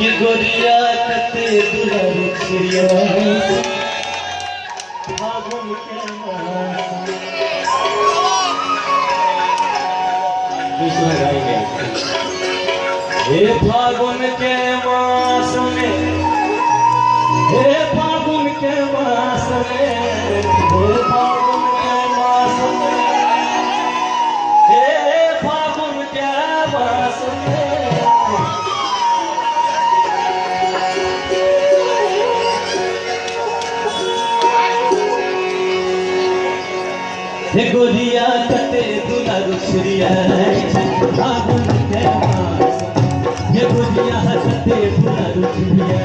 ये गोरिया कते दुलारी चिड़िया फागुन के मास। दूसरा गाएंगे। हे फागुन के मास में, हे फागुन के मास में, हे फागुन के मास में, हे फागुन के मास में हे गोरिया कते दुलारू छिड़िया फागुन के मास। हे गोरिया कते दुलारू छिड़िया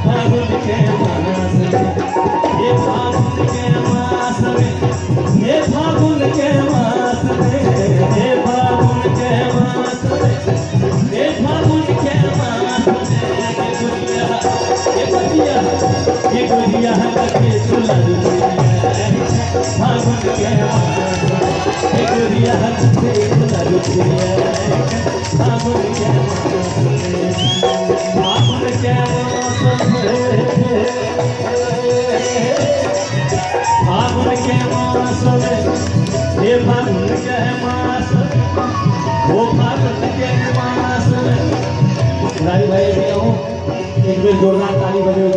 फागुन के मास। हे फागुन के मास में, हे फागुन के मास में, हे फागुन के मास में, हे फागुन के मास में हे गोरिया कते दुलारू छिड़िया फागुन के मास। हे गोरिया कते दुलारू छिड़िया फागुन के मास। फागुन के मास में, फागुन के मास में, हे फागुन के मास में, वो फागुन के मास में। भाई एक बेर जोरदार ताली बजे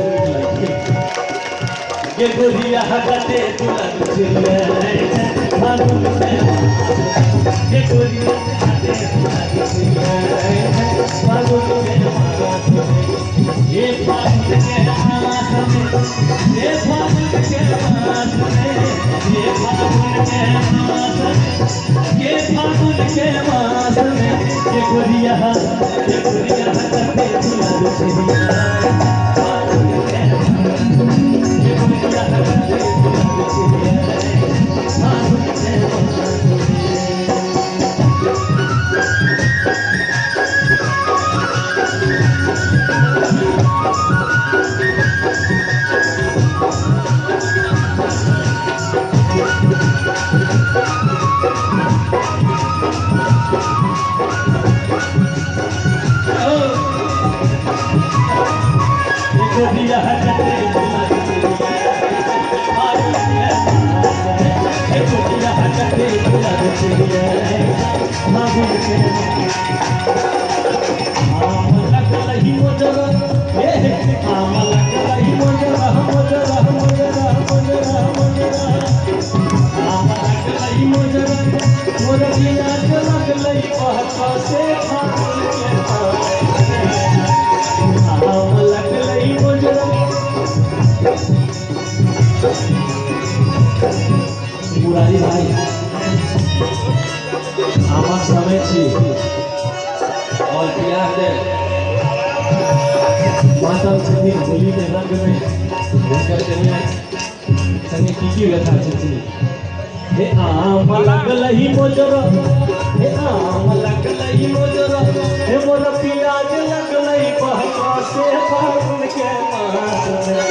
ये गोरिया कते दुलारू छिड़िया फागुन के मास। ये गोरिया कते दुलारू छिड़िया फागुन के मास। ये फागुन के मास में, ये फागुन के मास में, ये फागुन के मास में, ये फागुन के मास में ये गोरिया कते दुलारू छिड़िया फागुन के गोरिया कते दुलारू हे गोरिया कते दुलारू छिड़िया फागुन के आम लगलही मोजरा, हे आम लगलही मोजरा मोजरा मोजरा मोजरा मोजरा। आम लगलही मोजरा मोरगिया लगलही बहका से फागुन के मास। आम लगलही मोजरा। मुरारी भाई आमार समय छी और प्यार दे मातम छथि होली के रंग में हुनकर कन्या संगे की व्यथा छथि। हे आम लगलही मोजरा, हे आम लगलही मोजरा, हे मोर पियाज लगलही बहका से फागुन के मास में।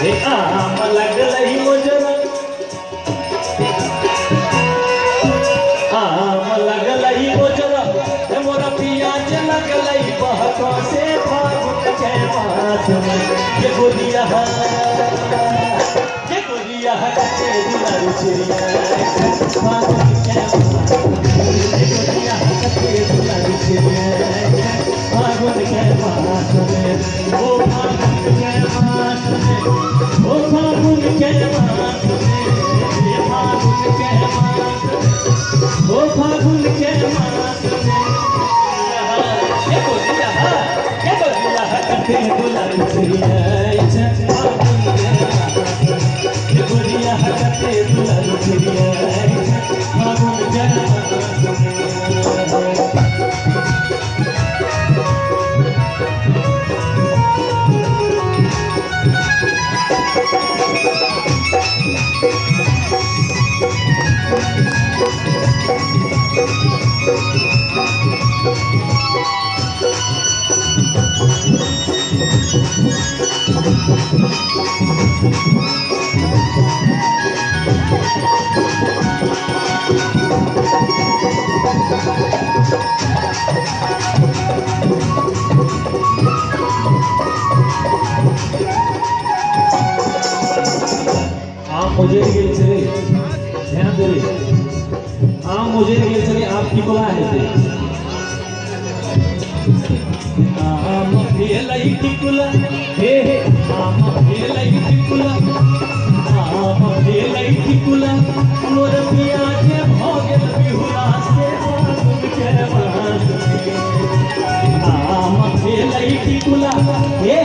हे आम लगलही मोजरा, आम लगलही मोजरा, हे मोर पियाज लगलही बहका से फागुन के मास में। ये गोरिया कते दुलारू छिड़िया फागुन के मास। ये गोरिया कते दुलारू छिड़िया फागुन के मास में। ओ फागुन के मास में, ओ फागुन के मास में, ये फागुन के मास में, ओ फागुन के मास में। ये गोरिया कते दुलारू छिड़िया फागुन के मास। ये गोरिया कते दुलारू छिड़िया फागुन के मास। टिकुला हेते आम भेलै टिकुला हे आम भेलै टिकुला आम भेलै टिकुला मोर पिया के भ गेल बिहुला से फागुन के मास आम भेलै टिकुला हे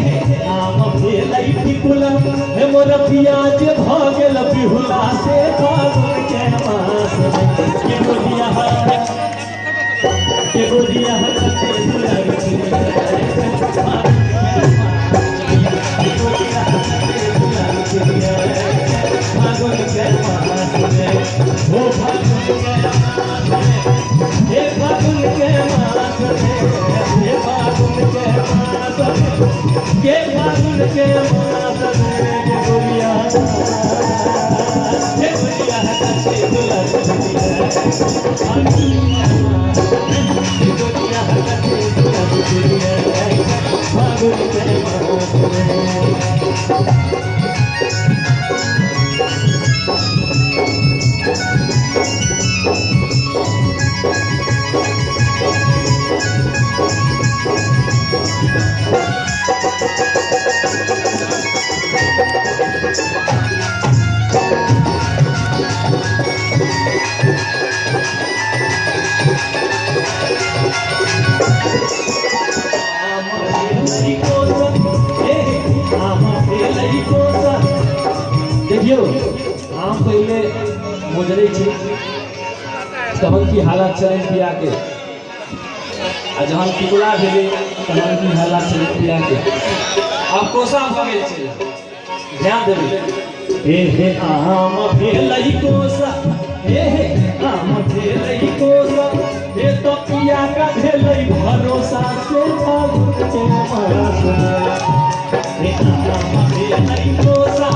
आम भेलै टिकुला हे मोर पिया के भ गेल बिहुला से फागुन के मास के गोदिया हटे दुलार फागुन के मास में हो फागुन के मास में हे फागुन के मास में हे फागुन के मास में के फागुन के मास में के गोरिया हटे दुलार फागुन के मास में देखियो आम पहले मोजरे छे तहन की हालत चले पिया के आ जहन टिकुला भेले तहन की हालत चले पिया के अब कोसा हो गेल छे ध्यान देबे हे आम भेलै कोसा हे आम भेलै कोसा हे तो पिया का भेलै भरोसा से फागुन के मास हे आम भेलै कोसा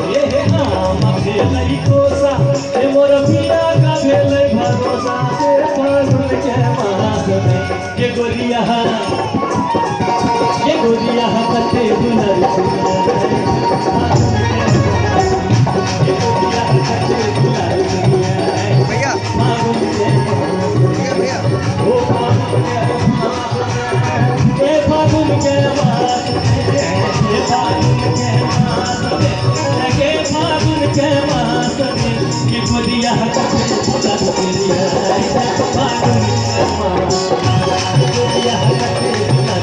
हे आम भेलै कोसा हे मोर पिया का भेलै भरोसा से फागुन के मास में के गोरिया कते दुलार भैया फागुन के भैया ओ फागुन के मास हे फागुन के मास के फागुन के मास में कि गोरिया कते दुलार फागुन के मास गोरिया कते दुलार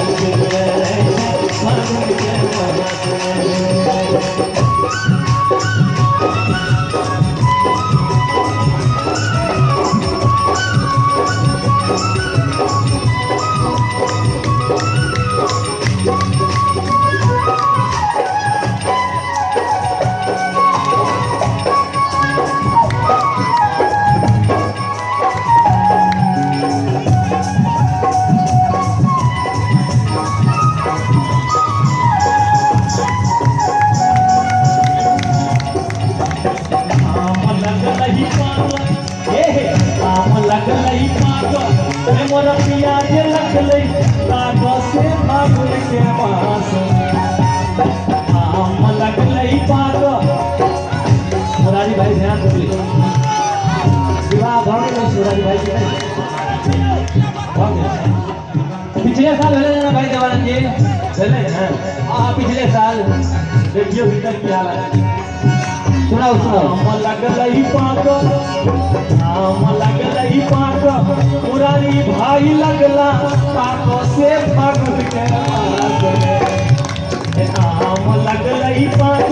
फागुन के मास मोर पिया जे लगलै ताक से फागुन के मास आम लगलै पाक मुरारी भाई ध्यान देबे विवाह भ गेलै मुरारी भाई के पिछले साल भेलै ना भाई जवान के भेलै ना पिछले साल देखियो भीतर की हालत सुनाओ आम लगलै पाक मुरारी भाई लगला पाक से फागुन के मास में आम लगलै पाक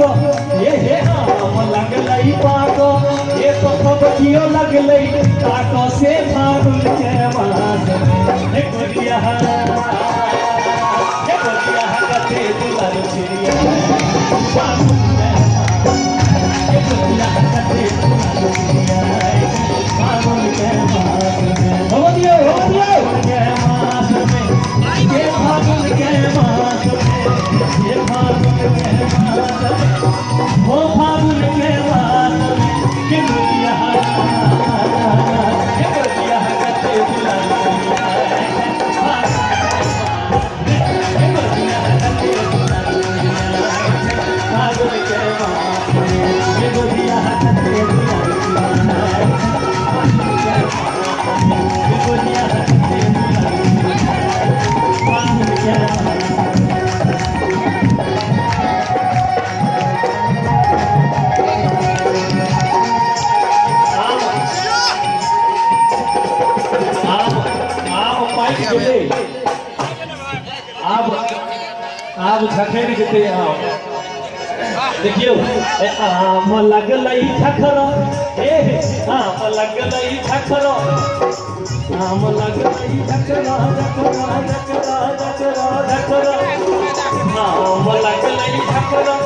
हे आम लगलै पाक ये तो पपकियो लगलै पाक से फागुन के मास में हे गोरिया कते दुलार चिड़िया फागुन के फागुन के मास में हो दियो के मास में ये फागुन के मास में ये फागुन के मास में हो फागुन के मास में कि दुनिया कते दुलार आप झखेरी देते देखियो आम लगलई झखरो आम लगलई झखरो आम लगलई झखरो झखरो झखरो झखरो झखरो आम लगलई झखरो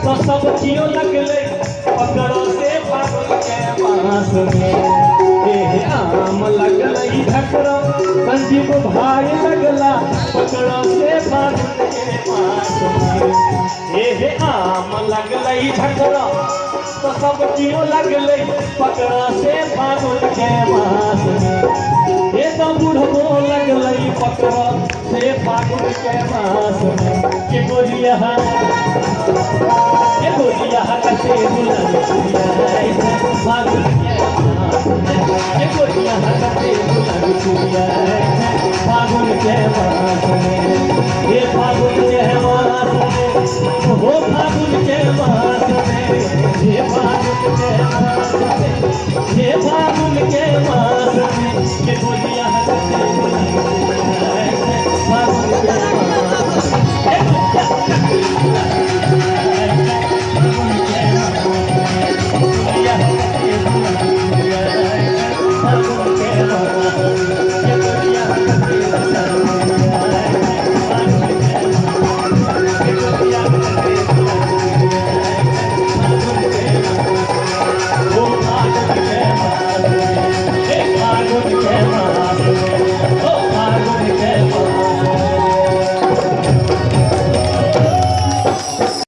तो सब क्यों लगले पकड़ो से पागल के मास में आम लगलई झखरो संजीव भाई लगला पकड़ो से पागल के मास में आम लगलई झखरो तो सब क्यों लगले पकड़ा से फागुन के मास में ये तो बुढ़बो लगलई पकड़ा से फागुन के मास में के गोरिया कसे दुल्हन चुरिया फागुन के मास में के गोरिया कसे दुल्हन चुरिया फागुन के मास में ये फागुन के मास में हो फागुन के मास में ये फागुन के मास में ये फागुन के मास में के बोलिया